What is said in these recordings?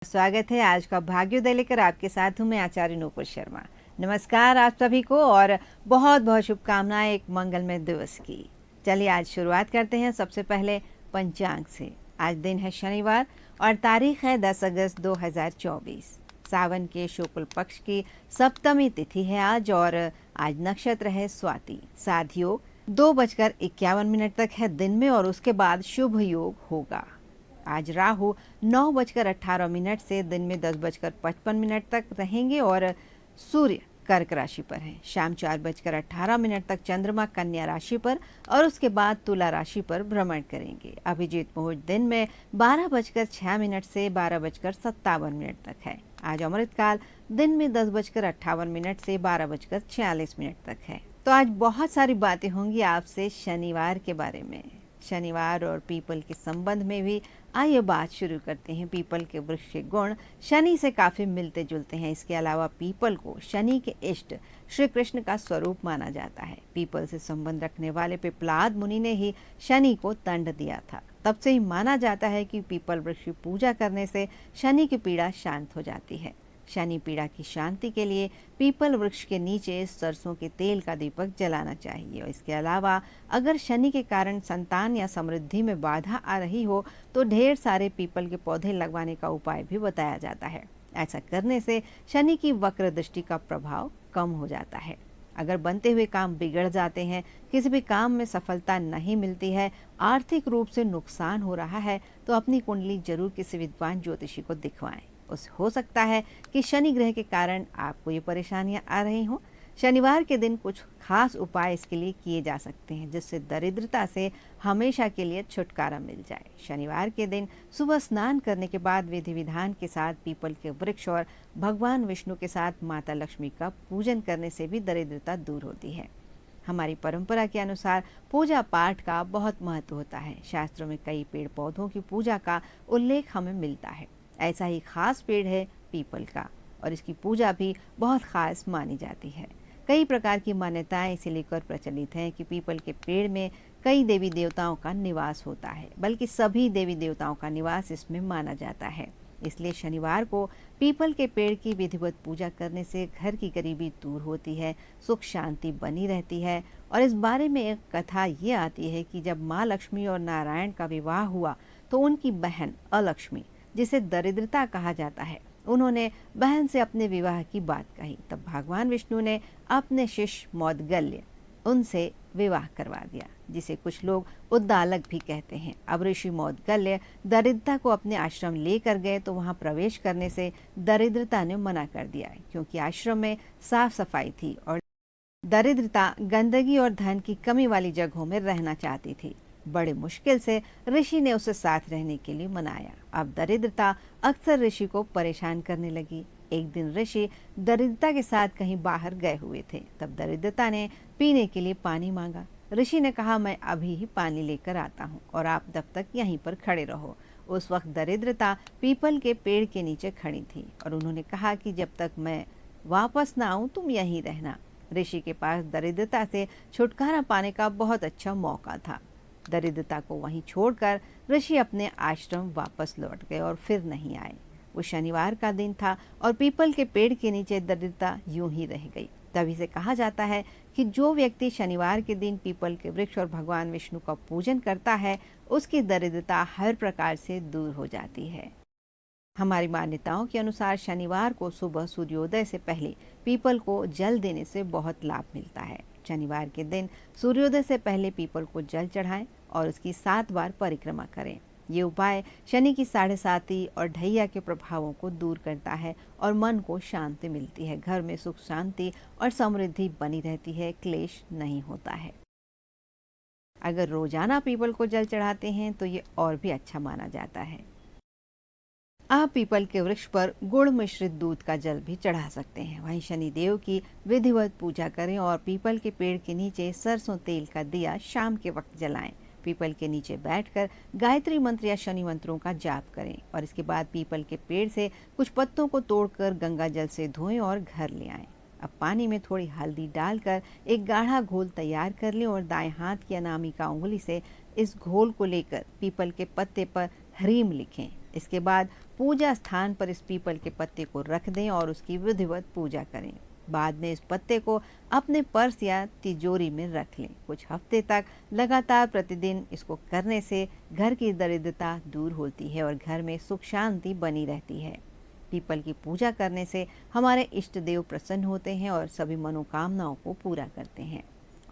स्वागत है। आज का भाग्योदय लेकर आपके साथ हूँ मैं आचार्य नूपुर शर्मा। नमस्कार आप सभी को और बहुत बहुत शुभकामनाएं एक मंगलमय दिवस की। चलिए आज शुरुआत करते हैं सबसे पहले पंचांग से। आज दिन है शनिवार और तारीख है 10 अगस्त 2024। सावन के शुक्ल पक्ष की सप्तमी तिथि है आज और आज नक्षत्र है स्वाति। साथ योग 2:51 तक है दिन में और उसके बाद शुभ योग होगा। आज राहु 9:18 से दिन में 10:55 तक रहेंगे और सूर्य कर्क राशि पर है। शाम 4:18 तक चंद्रमा कन्या राशि पर और उसके बाद तुला राशि पर भ्रमण करेंगे। अभिजीत मुहूर्त दिन में 12:06 से 12:57 तक है। आज अमृत काल दिन में 10:58 से 12:46 तक है। तो आज बहुत सारी बातें होंगी आपसे शनिवार के बारे में। शनिवार और पीपल के संबंध में भी आइए बात शुरू करते हैं। पीपल के वृक्ष के गुण शनि से काफी मिलते जुलते हैं। इसके अलावा पीपल को शनि के इष्ट श्री कृष्ण का स्वरूप माना जाता है। पीपल से संबंध रखने वाले पिपलाद मुनि ने ही शनि को दंड दिया था। तब से ही माना जाता है कि पीपल वृक्ष की पूजा करने से शनि की पीड़ा शांत हो जाती है। शनि पीड़ा की शांति के लिए पीपल वृक्ष के नीचे सरसों के तेल का दीपक जलाना चाहिए। और इसके अलावा अगर शनि के कारण संतान या समृद्धि में बाधा आ रही हो तो ढेर सारे पीपल के पौधे लगवाने का उपाय भी बताया जाता है। ऐसा करने से शनि की वक्र दृष्टि का प्रभाव कम हो जाता है। अगर बनते हुए काम बिगड़ जाते हैं, किसी भी काम में सफलता नहीं मिलती है, आर्थिक रूप से नुकसान हो रहा है, तो अपनी कुंडली जरूर किसी विद्वान ज्योतिषी को दिखवाएं। हो सकता है कि शनि ग्रह के कारण आपको ये परेशानियां आ रही हों। शनिवार के दिन कुछ खास उपाय इसके लिए किए जा सकते हैं जिससे दरिद्रता से हमेशा के लिए छुटकारा मिल जाए। शनिवार के दिन सुबह स्नान करने के बाद विधि विधान के साथ पीपल के वृक्ष और भगवान विष्णु के साथ माता लक्ष्मी का पूजन करने से भी दरिद्रता दूर होती है। हमारी परंपरा के अनुसार पूजा पाठ का बहुत महत्व होता है। शास्त्रों में कई पेड़ पौधों की पूजा का उल्लेख हमें मिलता है। ऐसा ही खास पेड़ है पीपल का और इसकी पूजा भी बहुत खास मानी जाती है। कई प्रकार की मान्यताएं इसे लेकर प्रचलित हैं कि पीपल के पेड़ में कई देवी देवताओं का निवास होता है, बल्कि सभी देवी देवताओं का निवास इसमें माना जाता है। इसलिए शनिवार को पीपल के पेड़ की विधिवत पूजा करने से घर की गरीबी दूर होती है, सुख शांति बनी रहती है। और इस बारे में एक कथा ये आती है कि जब माँ लक्ष्मी और नारायण का विवाह हुआ तो उनकी बहन अलक्ष्मी, जिसे दरिद्रता कहा जाता है, उन्होंने बहन से अपने विवाह की बात कही। तब भगवान विष्णु ने अपने शिष्य मौदगल्य उनसे विवाह करवा दिया, जिसे कुछ लोग उद्दालक भी कहते हैं। अब ऋषि मौदगल्य दरिद्रता को अपने आश्रम लेकर गए तो वहां प्रवेश करने से दरिद्रता ने मना कर दिया, क्योंकि आश्रम में साफ सफाई थी और दरिद्रता गंदगी और धन की कमी वाली जगहों में रहना चाहती थी। बड़े मुश्किल से ऋषि ने उसे साथ रहने के लिए मनाया। अब दरिद्रता अक्सर ऋषि को परेशान करने लगी। एक दिन ऋषि दरिद्रता के साथ कहीं बाहर गए हुए थे। तब दरिद्रता ने पीने के लिए पानी मांगा। ऋषि ने कहा, मैं अभी ही पानी लेकर आता हूँ और आप तब तक यहीं पर खड़े रहो। उस वक्त दरिद्रता पीपल के पेड़ के नीचे खड़ी थी और उन्होंने कहा कि जब तक मैं वापस ना आऊं तुम यहीं रहना। ऋषि के पास दरिद्रता से छुटकारा पाने का बहुत अच्छा मौका था। दरिद्रता को वहीं छोड़कर ऋषि अपने आश्रम वापस लौट गए और फिर नहीं आए। वो शनिवार का दिन था और पीपल के पेड़ के नीचे दरिद्रता यूं ही रह गई। तभी से कहा जाता है कि जो व्यक्ति शनिवार के दिन पीपल के वृक्ष और भगवान विष्णु का पूजन करता है, उसकी दरिद्रता हर प्रकार से दूर हो जाती है। हमारी मान्यताओं के अनुसार शनिवार को सुबह सूर्योदय से पहले पीपल को जल देने से बहुत लाभ मिलता है। शनिवार के दिन सूर्योदय से पहले पीपल को जल चढ़ाएं और उसकी 7 बार परिक्रमा करें। ये उपाय शनि की 7.5 और ढैया के प्रभावों को दूर करता है और मन को शांति मिलती है। घर में सुख शांति और समृद्धि बनी रहती है, क्लेश नहीं होता है। अगर रोजाना पीपल को जल चढ़ाते हैं तो ये और भी अच्छा माना जाता है। आप पीपल के वृक्ष पर गुड़ मिश्रित दूध का जल भी चढ़ा सकते हैं। वहीं शनिदेव की विधिवत पूजा करें और पीपल के पेड़ के नीचे सरसों तेल का दिया शाम के वक्त जलाएं। पीपल के नीचे बैठकर गायत्री मंत्र या शनि मंत्रों का जाप करें और इसके बाद पीपल के पेड़ से कुछ पत्तों को तोड़कर गंगा जल से धोएं और घर ले आएं। अब पानी में थोड़ी हल्दी डालकर एक गाढ़ा घोल तैयार कर लें और दाएं हाथ की अनामिका उंगली से इस घोल को लेकर पीपल के पत्ते पर ह्रीम लिखें। इसके बाद पूजा स्थान पर इस पीपल के पत्ते को रख दें और उसकी विधिवत पूजा करें। बाद में इस पत्ते को अपने पर्स या तिजोरी में रख लें। कुछ हफ्ते तक लगातार प्रतिदिन इसको करने से घर की दरिद्रता दूर होती है और घर में सुख शांति बनी रहती है। पीपल की पूजा करने से हमारे इष्ट देव प्रसन्न होते हैं और सभी मनोकामनाओं को पूरा करते हैं।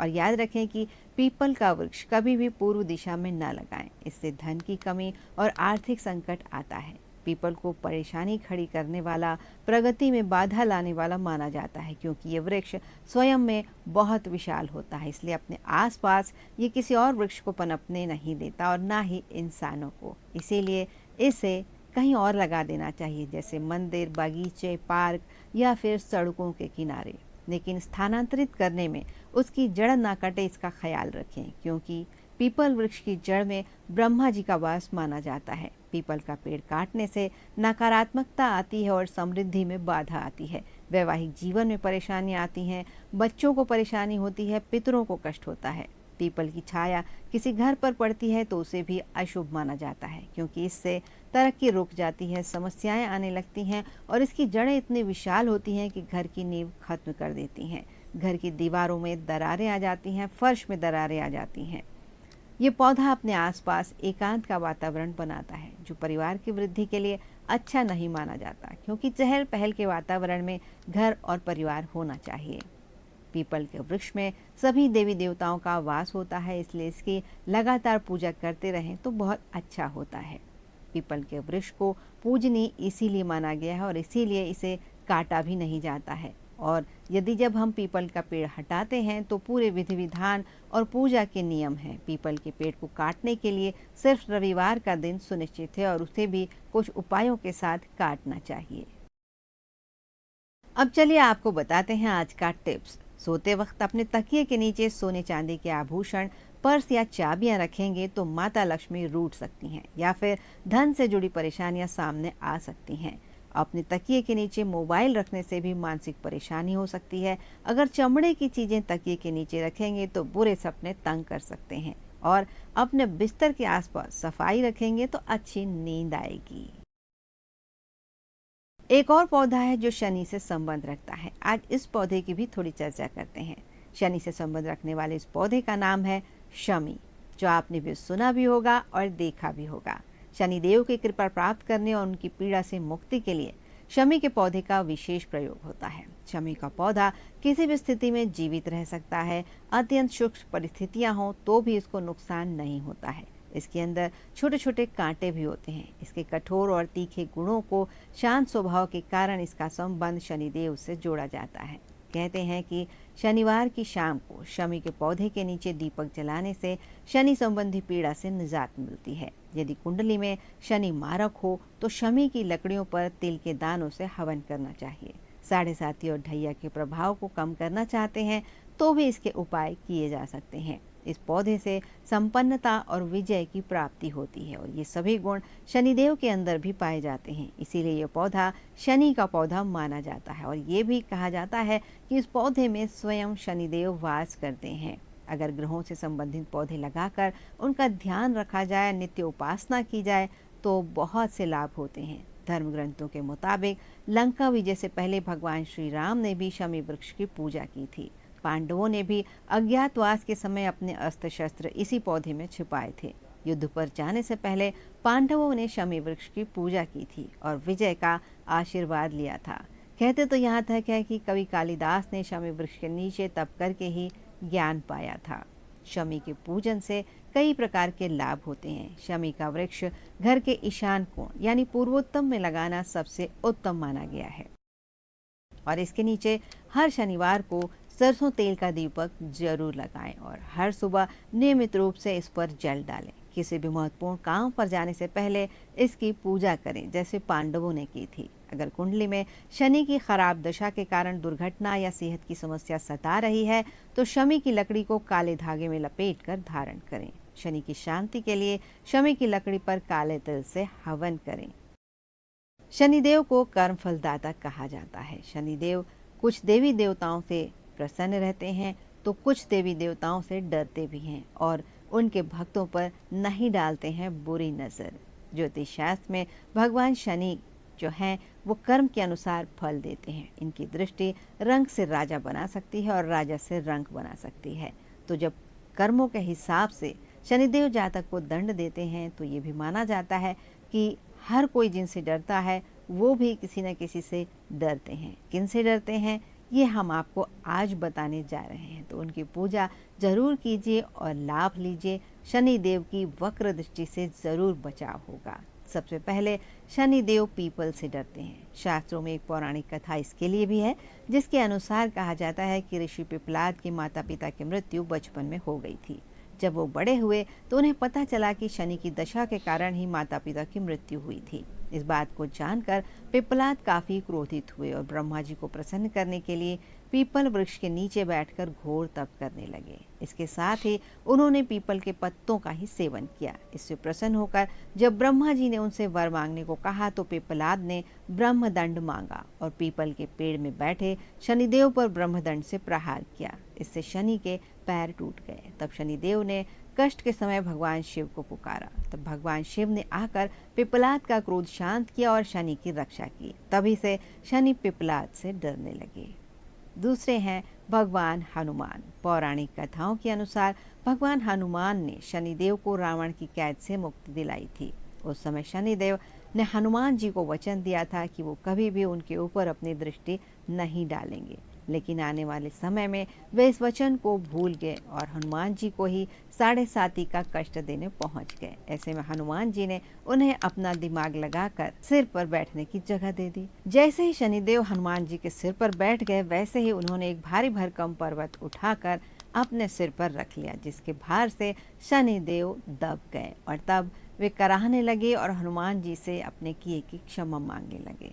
और याद रखें कि पीपल का वृक्ष कभी भी पूर्व दिशा में न लगाएं, इससे धन की कमी और आर्थिक संकट आता है। पीपल को परेशानी खड़ी करने वाला, प्रगति में बाधा लाने वाला माना जाता है, क्योंकि ये वृक्ष स्वयं में बहुत विशाल होता है। इसलिए अपने आसपास ये किसी और वृक्ष को पनपने नहीं देता और ना ही इंसानों को। इसीलिए इसे कहीं और लगा देना चाहिए, जैसे मंदिर, बगीचे, पार्क या फिर सड़कों के किनारे। लेकिन स्थानांतरित करने में उसकी जड़ ना कटे, इसका ख्याल रखें, क्योंकि पीपल वृक्ष की जड़ में ब्रह्मा जी का वास माना जाता है। पीपल का पेड़ काटने से नकारात्मकता आती है और समृद्धि में बाधा आती है। वैवाहिक जीवन में परेशानियां आती हैं, बच्चों को परेशानी होती है, पितरों को कष्ट होता है। पीपल की छाया किसी घर पर पड़ती है तो उसे भी अशुभ माना जाता है, क्योंकि इससे तरक्की रुक जाती है, समस्याएं आने लगती हैं और इसकी जड़ें इतनी विशाल होती हैं कि घर की नींव खत्म कर देती हैं। घर की दीवारों में दरारें आ जाती हैं, फर्श में दरारें आ जाती हैं। ये पौधा अपने आसपास एकांत का वातावरण बनाता है, जो परिवार की वृद्धि के लिए अच्छा नहीं माना जाता, क्योंकि चहल पहल के वातावरण में घर और परिवार होना चाहिए। पीपल के वृक्ष में सभी देवी देवताओं का वास होता है, इसलिए इसकी लगातार पूजा करते रहें तो बहुत अच्छा होता है। पीपल के वृक्ष को पूजनीय इसीलिए माना गया है और इसीलिए इसे काटा भी नहीं जाता है। और यदि जब हम पीपल का पेड़ हटाते हैं तो पूरे विधि विधान और पूजा के नियम हैं। पीपल के पेड़ को काटने के लिए सिर्फ रविवार का दिन सुनिश्चित है और उसे भी कुछ उपायों के साथ काटना चाहिए। अब चलिए आपको बताते हैं आज का टिप्स। सोते वक्त अपने तकिए के नीचे सोने चांदी के आभूषण, पर्स या चाबियां रखेंगे तो माता लक्ष्मी रूठ सकती हैं या फिर धन से जुड़ी परेशानियां सामने आ सकती हैं। अपने तकिए के नीचे मोबाइल रखने से भी मानसिक परेशानी हो सकती है। अगर चमड़े की चीजें तकिए के नीचे रखेंगे तो बुरे सपने तंग कर सकते हैं। और अपने बिस्तर के आसपास सफाई रखेंगे तो अच्छी नींद आएगी। एक और पौधा है जो शनि से संबंध रखता है। आज इस पौधे की भी थोड़ी चर्चा करते हैं। शनि से संबंध रखने वाले इस पौधे का नाम है शमी, जो आपने भी सुना भी होगा और देखा भी होगा। शनिदेव की कृपा प्राप्त करने और उनकी पीड़ा से मुक्ति के लिए शमी के पौधे का विशेष प्रयोग होता है। शमी का पौधा किसी भी स्थिति में जीवित रह सकता है। अत्यंत सूक्ष्म परिस्थितियां हों तो भी इसको नुकसान नहीं होता है। इसके अंदर छोटे छोटे कांटे भी होते हैं। इसके कठोर और तीखे गुणों को शांत स्वभाव के कारण इसका संबंध शनिदेव से जोड़ा जाता है। कहते हैं कि शनिवार की शाम को शमी के पौधे के नीचे दीपक जलाने से शनि संबंधी पीड़ा से निजात मिलती है। यदि कुंडली में शनि मारक हो तो शमी की लकड़ियों पर तिल के दानों से हवन करना चाहिए। साढ़े साती और ढैया के प्रभाव को कम करना चाहते हैं तो भी इसके उपाय किए जा सकते हैं। इस पौधे से संपन्नता और विजय की प्राप्ति होती है और ये सभी गुण शनिदेव के अंदर भी पाए जाते हैं। इसीलिए यह पौधा शनि का पौधा माना जाता है और ये भी कहा जाता है कि इस पौधे में स्वयं शनिदेव वास करते हैं। अगर ग्रहों से संबंधित पौधे लगाकर उनका ध्यान रखा जाए, नित्य उपासना की जाए तो बहुत से लाभ होते हैं। धर्म ग्रंथों के मुताबिक लंका विजय से पहले भगवान श्री राम ने भी शमी वृक्ष की पूजा की थी। पांडवों ने भी अज्ञातवास के समय अपने अस्त्र शस्त्र इसी पौधे में छिपाए थे। युद्ध पर जाने से पहले पांडवों ने शमी वृक्ष की पूजा की थी और विजय का आशीर्वाद लिया था। कहते तो यहाँ तक है कि कवि कालिदास ने शमी वृक्ष के नीचे तप करके ही ज्ञान पाया था। शमी के पूजन से कई प्रकार के लाभ होते हैं। शमी का वृक्ष घर के ईशान कोण यानी पूर्वोत्तम में लगाना सबसे उत्तम माना गया है और इसके नीचे हर शनिवार को सरसों तेल का दीपक जरूर लगाएं और हर सुबह नियमित रूप से इस पर जल डालें। किसी भी महत्वपूर्ण काम पर जाने से पहले इसकी पूजा करें, जैसे पांडवों ने की थी। अगर कुंडली में शनि की खराब दशा के कारण दुर्घटना या सेहत की समस्या सता रही है तो शमी की लकड़ी को काले धागे में लपेटकर धारण करें। शनि की शांति के लिए शमी की लकड़ी पर काले तिल से हवन करें। शनिदेव को कर्म फलदाता कहा जाता है। शनिदेव कुछ देवी देवताओं से प्रसन्न रहते हैं तो कुछ देवी देवताओं से डरते भी हैं और उनके भक्तों पर नहीं डालते हैं बुरी नजर। ज्योतिष शास्त्र में भगवान शनि जो हैं वो कर्म के अनुसार फल देते हैं। इनकी दृष्टि रंग से राजा बना सकती है और राजा से रंक बना सकती है। तो जब कर्मों के हिसाब से शनिदेव जातक को दंड देते हैं तो ये भी माना जाता है कि हर कोई जिनसे डरता है वो भी किसी न किसी से डरते हैं। किन से डरते हैं ये हम आपको आज बताने जा रहे हैं। तो उनकी पूजा जरूर कीजिए और लाभ लीजिए। शनिदेव की वक्र दृष्टि से जरूर बचाव होगा। सबसे पहले शनिदेव पीपल से डरते हैं। शास्त्रों में एक पौराणिक कथा इसके लिए भी है, जिसके अनुसार कहा जाता है कि ऋषि पिपलाद के माता पिता की मृत्यु बचपन में हो गई थी। जब वो बड़े हुए तो उन्हें पता चला कि शनि की दशा के कारण ही माता पिता की मृत्यु हुई थी। इस बात को जानकर पिपलाद काफी क्रोधित हुए और ब्रह्मा जी को प्रसन्न करने के लिए पीपल वृक्ष के नीचे बैठकर घोर तप करने लगे। इसके साथ ही उन्होंने पीपल के पत्तों का ही सेवन किया। इससे प्रसन्न होकर जब ब्रह्मा जी ने उनसे वर मांगने को कहा तो पिपलाद ने ब्रह्मदंड मांगा और पीपल के पेड़ में बैठे शनिदेव पर ब्रह्मदंड से प्रहार किया। इससे शनि के पैर टूट गए। तब शनिदेव ने कष्ट के समय भगवान शिव को पुकारा। तब भगवान शिव ने आकर पिपलाद का क्रोध शांत किया और शनि की रक्षा की। तभी से शनि पिपलाद से डरने लगे। दूसरे हैं भगवान हनुमान। पौराणिक कथाओं के अनुसार भगवान हनुमान ने शनिदेव को रावण की कैद से मुक्ति दिलाई थी। उस समय शनिदेव ने हनुमान जी को वचन दिया था कि वो कभी भी उनके ऊपर अपनी दृष्टि नहीं डालेंगे, लेकिन आने वाले समय में वे इस वचन को भूल गए और हनुमान जी को ही 7.5 का कष्ट देने पहुंच गए। ऐसे में हनुमान जी ने उन्हें अपना दिमाग लगाकर सिर पर बैठने की जगह दे दी। जैसे ही शनिदेव हनुमान जी के सिर पर बैठ गए, वैसे ही उन्होंने एक भारी भरकम पर्वत उठाकर अपने सिर पर रख लिया, जिसके भार से शनिदेव दब गए और तब वे कराहने लगे और हनुमान जी से अपने किए की क्षमा मांगने लगे।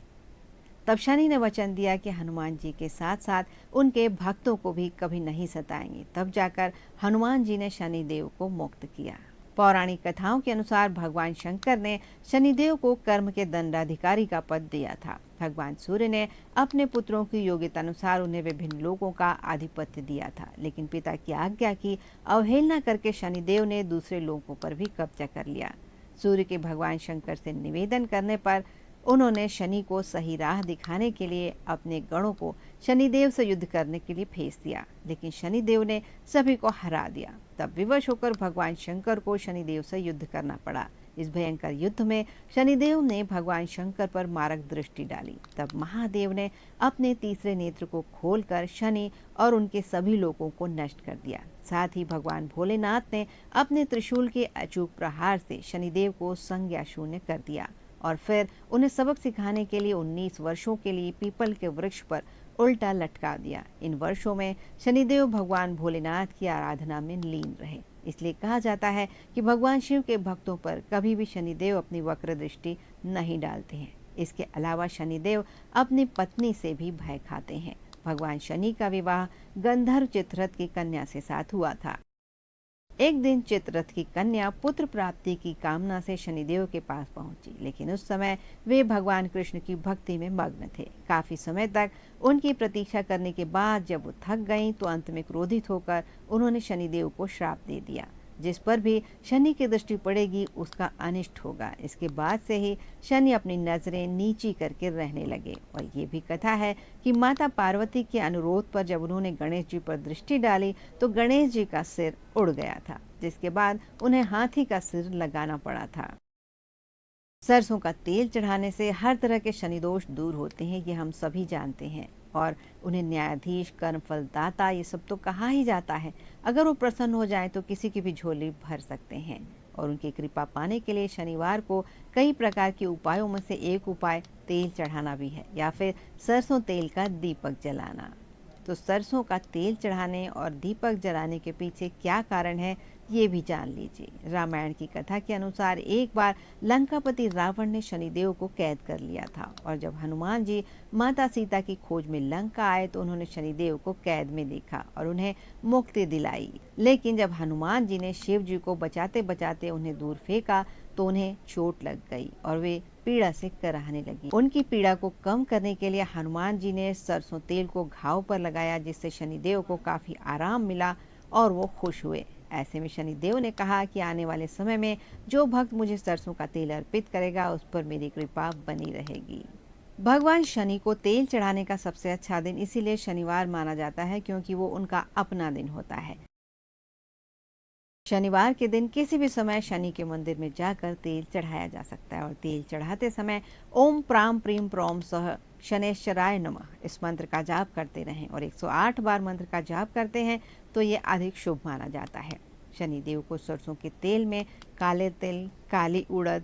तब शनि ने वचन दिया कि हनुमान जी के साथ साथ उनके भक्तों को भी कभी नहीं सताएंगे। तब जाकर हनुमान जी ने शनिदेव को मुक्त किया। पौराणिक कथाओं के अनुसार भगवान शंकर ने शनिदेव को कर्म के दंडाधिकारी का पद दिया था। भगवान सूर्य ने अपने पुत्रों की योग्यता अनुसार उन्हें विभिन्न लोगों का आधिपत्य दिया था, लेकिन पिता की आज्ञा की अवहेलना करके शनिदेव ने दूसरे लोगों पर भी कब्जा कर लिया। सूर्य के भगवान शंकर से निवेदन करने पर उन्होंने शनि को सही राह दिखाने के लिए अपने गणों को शनिदेव से युद्ध करने के लिए भेज दिया, लेकिन शनिदेव ने सभी को हरा दिया। तब विवश होकर भगवान शंकर को शनिदेव से युद्ध करना पड़ा। इस भयंकर युद्ध में शनिदेव ने भगवान शंकर पर मारक दृष्टि डाली। तब महादेव ने अपने तीसरे नेत्र को खोलकर शनि और उनके सभी लोगों को नष्ट कर दिया। साथ ही भगवान भोलेनाथ ने अपने त्रिशूल के अचूक प्रहार से शनिदेव को संज्ञा शून्य कर दिया और फिर उन्हें सबक सिखाने के लिए 19 वर्षों के लिए पीपल के वृक्ष पर उल्टा लटका दिया। इन वर्षों में शनिदेव भगवान भोलेनाथ की आराधना में लीन रहे। इसलिए कहा जाता है कि भगवान शिव के भक्तों पर कभी भी शनिदेव अपनी वक्र दृष्टि नहीं डालते हैं। इसके अलावा शनिदेव अपनी पत्नी से भी भय खाते हैं। भगवान शनि का विवाह गंधर्व चित्ररथ की कन्या से साथ हुआ था। एक दिन चित्ररथ की कन्या पुत्र प्राप्ति की कामना से शनिदेव के पास पहुंची, लेकिन उस समय वे भगवान कृष्ण की भक्ति में मग्न थे। काफी समय तक उनकी प्रतीक्षा करने के बाद जब वो थक गईं तो अंत में क्रोधित होकर उन्होंने शनिदेव को श्राप दे दिया, जिस पर भी शनि की दृष्टि पड़ेगी उसका अनिष्ट होगा। इसके बाद से ही शनि अपनी नजरें नीची करके रहने लगे। और ये भी कथा है कि माता पार्वती के अनुरोध पर जब उन्होंने गणेश जी पर दृष्टि डाली तो गणेश जी का सिर उड़ गया था, जिसके बाद उन्हें हाथी का सिर लगाना पड़ा था। सरसों का तेल चढ़ाने से हर तरह के शनि दोष दूर होते हैं, ये हम सभी जानते हैं। और उन्हें न्यायाधीश, कर्मफल दाता, ये सब तो कहा ही जाता है। अगर वो प्रसन्न हो जाए तो किसी की भी झोली भर सकते हैं। और उनकी कृपा पाने के लिए शनिवार को कई प्रकार के उपायों में से एक उपाय तेल चढ़ाना भी है, या फिर सरसों तेल का दीपक जलाना। तो सरसों का तेल चढ़ाने और दीपक जलाने के पीछे क्या कारण है ये भी जान लीजिए। रामायण की कथा के अनुसार एक बार लंकापति रावण ने शनिदेव को कैद कर लिया था और जब हनुमान जी माता सीता की खोज में लंका आए तो उन्होंने शनिदेव को कैद में देखा और उन्हें मुक्ति दिलाई। लेकिन जब हनुमान जी ने शिव जी को बचाते बचाते उन्हें दूर फेंका तो उन्हें चोट लग गई और वे पीड़ा से कराहने लगी। उनकी पीड़ा को कम करने के लिए हनुमान जी ने सरसों तेल को घाव पर लगाया, जिससे शनिदेव को काफी आराम मिला और वो खुश हुए। ऐसे में शनि देव ने कहा कि आने वाले समय में जो भक्त मुझे सरसों का तेल अर्पित करेगा उस पर मेरी कृपा बनी रहेगी। भगवान शनि को तेल चढ़ाने का सबसे अच्छा दिन इसीलिए शनिवार माना जाता है क्योंकि वो उनका अपना दिन होता है। शनिवार के दिन किसी भी समय शनि के मंदिर में जाकर तेल चढ़ाया जा सकता है और तेल चढ़ाते समय ओम प्राम प्रीम प्रोम सह शनेश्वराय नमः इस मंत्र का जाप करते रहें और 108 बार मंत्र का जाप करते हैं तो ये अधिक शुभ माना जाता है। शनि देव को सरसों के तेल में काले तिल, काली उड़द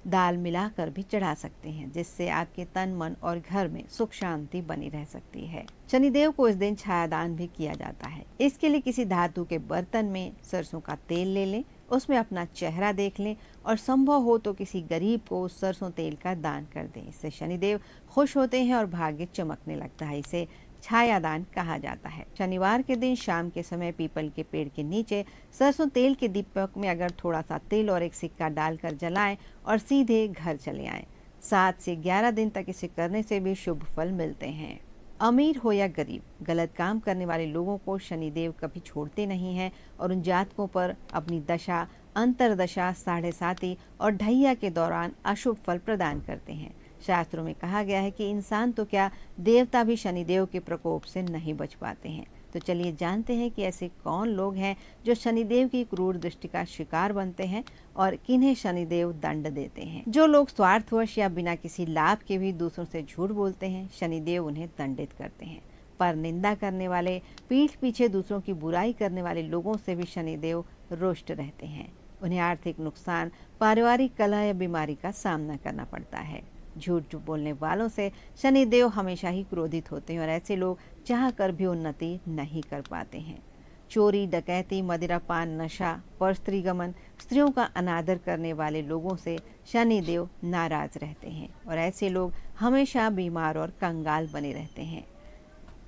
दाल मिलाकर भी चढ़ा सकते हैं, जिससे आपके तन, मन और घर में सुख शांति बनी रह सकती है। शनिदेव को इस दिन छायादान भी किया जाता है। इसके लिए किसी धातु के बर्तन में सरसों का तेल ले लें, उसमें अपना चेहरा देख लें और संभव हो तो किसी गरीब को उस सरसों तेल का दान कर दें। इससे शनिदेव खुश होते हैं और भाग्य चमकने लगता है। इसे छायादान कहा जाता है। शनिवार के दिन शाम के समय पीपल के पेड़ के नीचे सरसों तेल के दीपक में अगर थोड़ा सा तिल और एक सिक्का डालकर जलाएं और सीधे घर चले आएं। 7 से 11 दिन तक इसे करने से भी शुभ फल मिलते हैं। अमीर हो या गरीब, गलत काम करने वाले लोगों को शनिदेव कभी छोड़ते नहीं हैं और उन जातकों पर अपनी दशा, अंतरदशा, साढ़े साती और ढैया के दौरान अशुभ फल प्रदान करते हैं। शास्त्रों में कहा गया है कि इंसान तो क्या, देवता भी शनिदेव के प्रकोप से नहीं बच पाते हैं। तो चलिए जानते हैं कि ऐसे कौन लोग हैं जो शनिदेव की क्रूर दृष्टि का शिकार बनते हैं और किन्हें शनिदेव दंड देते हैं। जो लोग स्वार्थवश या बिना किसी लाभ के भी दूसरों से झूठ बोलते हैं, शनिदेव उन्हें दंडित करते हैं। पर निंदा करने वाले, पीठ पीछे दूसरों की बुराई करने वाले लोगों से भी शनिदेव रुष्ट रहते हैं। उन्हें आर्थिक नुकसान, पारिवारिक कलह या बीमारी का सामना करना पड़ता है। झूठ बोलने वालों से शनिदेव हमेशा ही क्रोधित होते हैं और ऐसे लोग चाहकर भी उन्नति नहीं कर पाते हैं। चोरी, डकैती, मदिरापान, नशा, पर स्त्रीगमन, स्त्रियों का अनादर करने वाले लोगों से शनिदेव नाराज रहते हैं और ऐसे लोग हमेशा बीमार और कंगाल बने रहते हैं।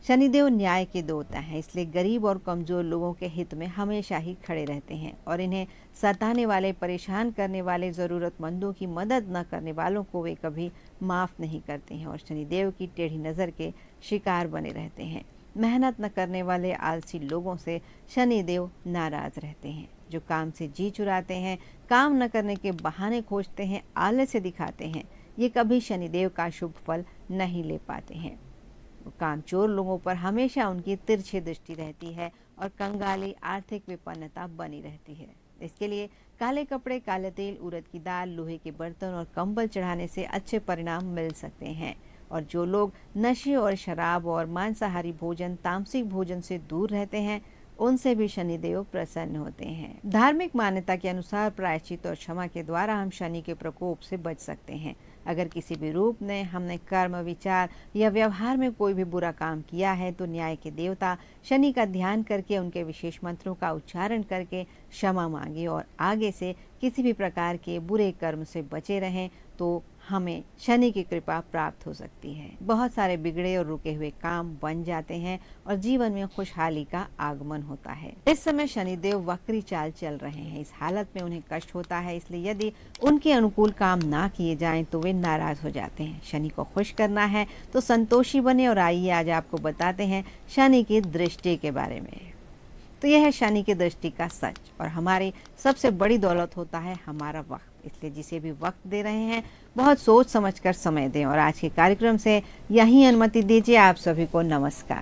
शनिदेव न्याय के देवता हैं, इसलिए गरीब और कमजोर लोगों के हित में हमेशा ही खड़े रहते हैं और इन्हें सताने वाले, परेशान करने वाले, ज़रूरतमंदों की मदद न करने वालों को वे कभी माफ़ नहीं करते हैं और शनिदेव की टेढ़ी नज़र के शिकार बने रहते हैं। मेहनत न करने वाले आलसी लोगों से शनिदेव नाराज रहते हैं। जो काम से जी चुराते हैं, काम न करने के बहाने खोजते हैं, आलस्य दिखाते हैं, ये कभी शनिदेव का शुभ फल नहीं ले पाते हैं। कामचोर लोगों पर हमेशा उनकी तिरछी दृष्टि रहती है और कंगाली, आर्थिक विपन्नता बनी रहती है। इसके लिए काले कपड़े, काले तेल, उड़द की दाल, लोहे के बर्तन और कंबल चढ़ाने से अच्छे परिणाम मिल सकते हैं। और जो लोग नशे और शराब और मांसाहारी भोजन, तामसिक भोजन से दूर रहते हैं, उनसे भी शनिदेव प्रसन्न होते हैं। धार्मिक मान्यता के अनुसार प्रायश्चित और क्षमा के द्वारा हम शनि के प्रकोप से बच सकते हैं। अगर किसी भी रूप में हमने कर्म, विचार या व्यवहार में कोई भी बुरा काम किया है तो न्याय के देवता शनि का ध्यान करके, उनके विशेष मंत्रों का उच्चारण करके क्षमा मांगे और आगे से किसी भी प्रकार के बुरे कर्म से बचे रहें तो हमें शनि की कृपा प्राप्त हो सकती है। बहुत सारे बिगड़े और रुके हुए काम बन जाते हैं और जीवन में खुशहाली का आगमन होता है। इस समय शनिदेव वक्री चाल चल रहे हैं। इस हालत में उन्हें कष्ट होता है, इसलिए यदि उनके अनुकूल काम ना किए जाएं तो वे नाराज हो जाते हैं। शनि को खुश करना है तो संतोषी बने और आइए आज आपको बताते हैं शनि की दृष्टि के बारे में। तो यह है शनि की दृष्टि का सच और हमारी सबसे बड़ी दौलत होता है हमारा वक्त। इसलिए जिसे भी वक्त दे रहे हैं बहुत सोच समझकर समय दें। और आज के कार्यक्रम से यही अनुमति दीजिए। आप सभी को नमस्कार।